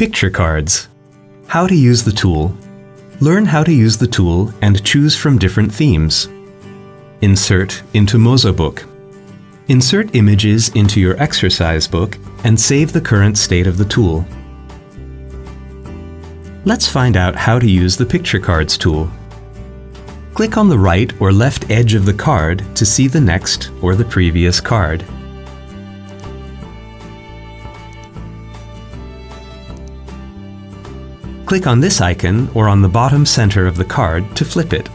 Picture cards. How to use the tool. Learn how to use the tool and choose from different themes. Insert into mozaBook. Insert images into your exercise book and save the current state of the tool. Let's find out how to use the Picture Cards tool. Click on the right or left edge of the card to see the next or the previous card. Click on this icon or on the bottom center of the card to flip it.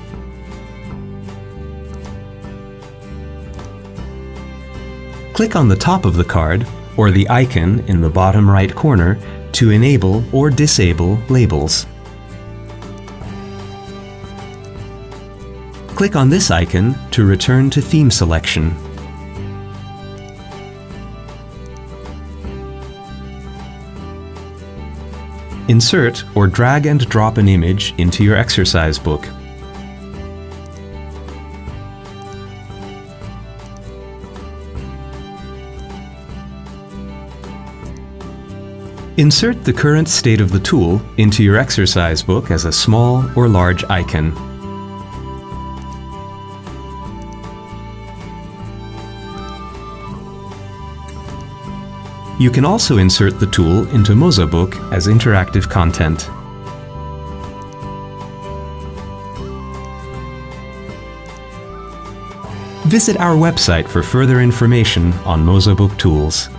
Click on the top of the card or the icon in the bottom right corner to enable or disable labels. Click on this icon to return to theme selection. Insert or drag and drop an image into your exercise book. Insert the current state of the tool into your exercise book as a small or large icon. You can also insert the tool into mozaBook as interactive content. Visit our website for further information on mozaBook tools.